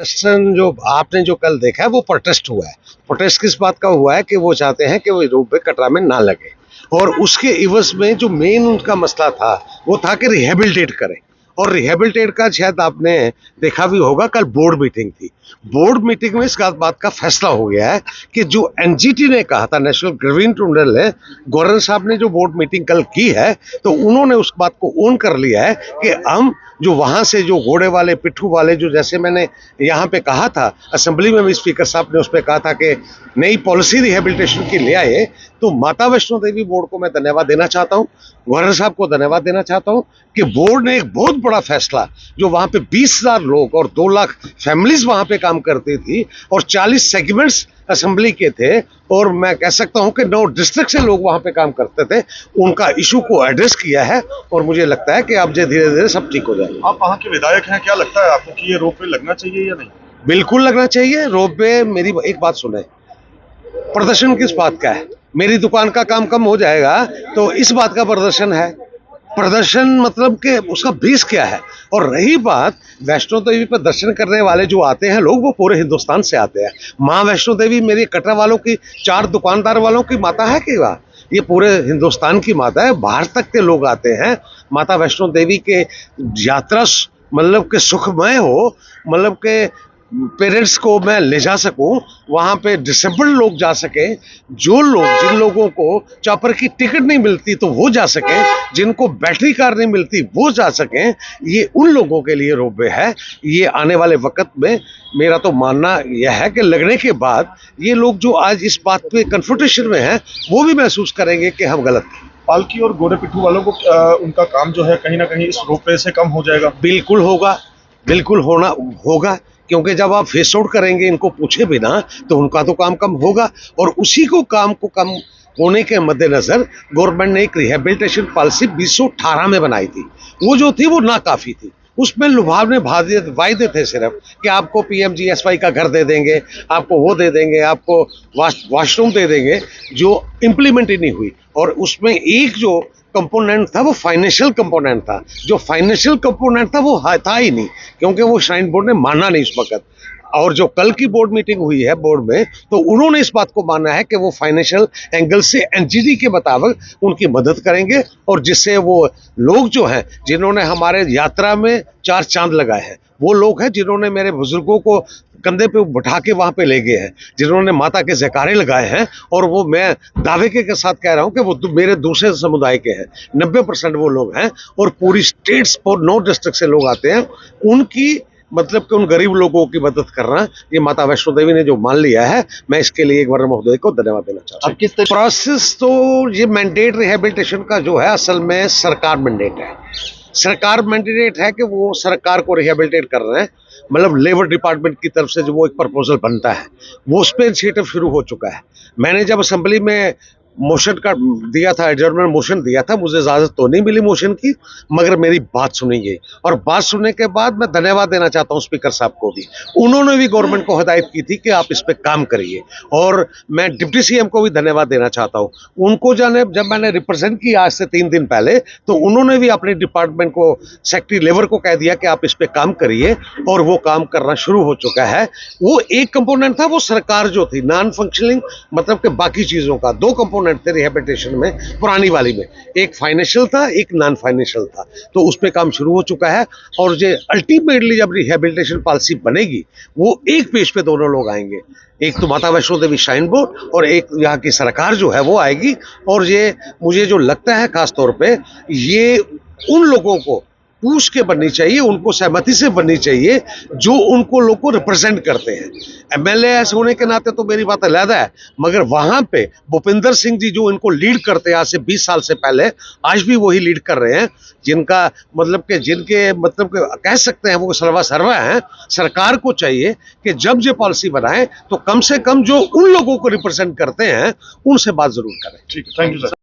प्रदर्शन जो आपने जो कल देखा है वो प्रोटेस्ट हुआ है। प्रोटेस्ट किस बात का हुआ है कि वो चाहते हैं कि वो रोपवे कटरा में ना लगे, और उसके इवज में जो मेन उनका मसला था वो था कि रिहेबिलिटेट करें। और रिहेबिलिटेट का शायद आपने देखा भी होगा, कल बोर्ड मीटिंग थी। बोर्ड मीटिंग में इस बात का फैसला हो गया है कि जो एनजीटी ने कहा था, नेशनल ग्रीन ट्रिब्यूनल ने, गवर्नर साहब ने जो बोर्ड मीटिंग कल की है, तो उन्होंने उस बात को ओन कर लिया है कि हम जो वहां से जो घोड़े वाले पिट्ठू वाले, जो जैसे मैंने यहाँ पे कहा था असेंबली में भी, स्पीकर साहब ने उस पर कहा था कि नई पॉलिसी रिहेबिलिटेशन की ले आए, तो माता वैष्णो देवी बोर्ड को मैं धन्यवाद देना चाहता हूँ, गवर्नर साहब को धन्यवाद देना चाहता हूँ कि बोर्ड ने एक बहुत बड़ा फैसला, जो वहां पे 20,000 लोग और 2 लाख फैमिलीज वहां पे काम करती थी और 40 सेगमेंट्स असेंबली के थे, और मैं कह सकता हूं कि 9 डिस्ट्रिक्ट से लोग वहां पे काम करते थे, उनका इशू को एड्रेस किया है। और मुझे लगता है कि अब धीरे धीरे सब ठीक हो जाएगा। आप वहाँ के विधायक हैं, क्या लगता है आपको कि ये रोपवे लगना चाहिए या नहीं? बिल्कुल लगना चाहिए रोपवे। मेरी एक बात सुने, प्रदर्शन किस बात का है? मेरी दुकान का काम कम हो जाएगा तो इस बात का प्रदर्शन है। प्रदर्शन मतलब कि उसका बेस क्या है? और रही बात वैष्णो देवी पर दर्शन करने वाले जो आते हैं लोग, वो पूरे हिंदुस्तान से आते हैं। माँ वैष्णो देवी मेरी कटरा वालों की, 4 दुकानदार वालों की माता है कि वाह, ये पूरे हिंदुस्तान की माता है। बाहर तक के लोग आते हैं। माता वैष्णो देवी के यात्रा मतलब के सुखमय हो, मतलब के पेरेंट्स को मैं ले जा सकूं, वहां पे डिसेबल्ड लोग जा सके, जो लोग, जिन लोगों को चॉपर की टिकट नहीं मिलती तो वो जा सके, जिनको बैटरी कार नहीं मिलती वो जा सके, ये उन लोगों के लिए रोपवे है। ये आने वाले वक्त में मेरा तो मानना यह है कि लगने के बाद ये लोग जो आज इस बात पे कन्फ्रंटेशन में हैं, वो भी महसूस करेंगे कि हम गलत थे। पालकी और घोड़े पिट्ठू वालों को उनका काम जो है कहीं ना कहीं इस रोपवे से कम हो जाएगा। बिल्कुल होगा, बिल्कुल होगा, क्योंकि जब आप फेस आउट करेंगे इनको पूछे बिना, तो उनका तो काम कम होगा। और उसी को काम को कम होने के मद्देनजर गवर्नमेंट ने एक रिहेबिलिटेशन पॉलिसी 2018 में बनाई थी। वो जो थी वो नाकाफी थी। उसमें लुभावने वायदे थे सिर्फ कि आपको PMGSY का घर दे देंगे, आपको वो दे देंगे, आपको वॉशरूम दे देंगे, जो इम्प्लीमेंट ही नहीं हुई। और उसमें एक जो कंपोनेंट था वो फाइनेंशियल कंपोनेंट था। जो फाइनेंशियल कंपोनेंट था वो था ही नहीं, क्योंकि वो श्राइन बोर्ड ने माना नहीं उस वक्त। और जो कल की बोर्ड मीटिंग हुई है बोर्ड में, तो उन्होंने इस बात को माना है कि वो फाइनेंशियल एंगल से एनजीटी के मुताबिक उनकी मदद करेंगे, और जिससे वो लोग जो हैं, जिन्होंने हमारे यात्रा में 4 चांद लगाए हैं, वो लोग हैं जिन्होंने मेरे बुजुर्गों को कंधे पे बैठा के वहां पे ले गए हैं, जिन्होंने माता के जयकारे लगाए हैं, और वो मैं दावे के साथ कह रहा हूं कि वो मेरे दूसरे समुदाय के हैं। 90% वो लोग हैं, और पूरी स्टेट्स और 9 डिस्ट्रिक्ट से लोग आते हैं। उनकी मतलब कि उन गरीब लोगों की मदद करना, ये माता वैष्णो देवी ने जो मान लिया है, मैं इसके लिए एक बार महोदय को धन्यवाद देना चाहता हूँ। किस प्रोसेस तो ये मैंडेट रिहेबिलिटेशन का जो है, असल में सरकार मैंडेट है। सरकार मैंडेट है कि वो सरकार को रिहेबिलिटेट कर रहे हैं, मतलब लेबर डिपार्टमेंट की तरफ से जो वो एक प्रपोजल बनता है, वो उस पर इनिशिएटिव शुरू हो चुका है। मैंने जब असेंबली में मोशन का दिया था, एडजर्नमेंट मोशन दिया था, मुझे इजाजत तो नहीं मिली मोशन की, मगर मेरी बात सुनी गई। और बात सुनने के बाद मैं धन्यवाद देना चाहता हूं स्पीकर साहब को भी। उन्होंने भी गवर्नमेंट को हिदायत की थी कि आप इस पे काम करिए। और मैं डिप्टी CM को भी धन्यवाद देना चाहता हूं। उनको जब मैंने रिप्रेजेंट किया आज से 3 दिन पहले, तो उन्होंने भी अपने डिपार्टमेंट को, सेक्रेटरी लेबर को कह दिया कि आप इस पे काम करिए, और वो काम करना शुरू हो चुका है। वो एक कंपोनेंट था, वो सरकार जो थी नॉन फंक्शनिंग, मतलब कि बाकी चीजों का 2 कंपोनेंट थे रिहेबिलिटेशन में, पुरानी वाली में, एक फाइनेंशियल था, एक नॉन फाइनेंशियल था। तो उस पे काम शुरू हो चुका है, और जो अल्टीमेटली जब रिहेबिलिटेशन पॉलिसी बनेगी, वो एक पेज पे दोनों लोग आएंगे। एक तो माता वैष्णो देवी श्राइन बोर्ड, और एक यहाँ की सरकार जो है वो आएगी। और ये मुझे जो लगता है खास तौर पे, ये उन लोगों को पूछ के बननी चाहिए, उनको सहमति से बननी चाहिए, जो उनको लोग को रिप्रेजेंट करते हैं। MLA होने के नाते तो मेरी बात अलग है, मगर वहां पे भूपिंदर सिंह जी जो इनको लीड करते हैं आज से 20 साल से पहले, आज भी वही लीड कर रहे हैं, जिनका मतलब कि जिनके मतलब के कह सकते हैं वो सर्वा हैं। सरकार को चाहिए कि जब ये पॉलिसी बनाए, तो कम से कम जो उन लोगों को रिप्रेजेंट करते हैं, उनसे बात जरूर करें। ठीक है, थैंक यू सर।